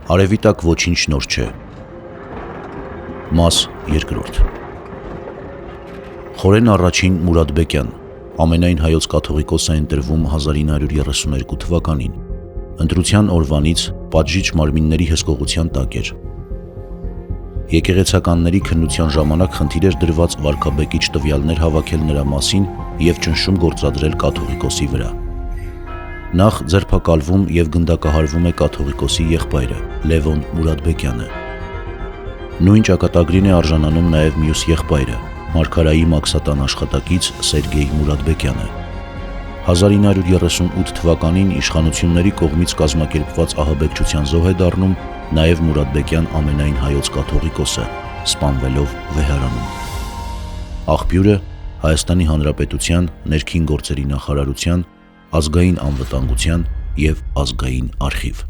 Արևի տակ ոչինչ նոր չէ։ Մաս 2 Խորեն առաջին Մուրադբեկյան, ամենայն հայոց կաթողիկոս է ընտրվում 1932 թվականին։ Ընտրության օրվանից պատժիչ մարմինների հսկողության տակ էր։ Եկեղեցականների քննության ժամանակ խնդիր էր դրված վարքաբեկիչ տվյալներ հավաքել նրա մասին և ճնշում գործադրել կաթողիկոսի վրա։ Նախ ձերբակալվում և գնդակահարվում է կաթողիկոսի եղբայրը՝ Լևոն Մուրադբեկյանը։ Նույն ճակատագրին է արժանանում նաև մյուս եղբայրը՝ մարգարայի մաքսատան աշխատակից Սերգեյ Մուրադբեկյանը։ 1938 թվականին իշխանությունների կողմից կազմակերպված ահաբեկչության զոհ է դառնում նաև Մուրադբեկյան ամենայն հայոց կաթողիկոսը, սպանվելով Վեհարանում։ Աղբյուրը Հայաստանի Հանրապետության ներքին գործերի նախարարության, ազգային անվտանգության և ազգային արխիվ։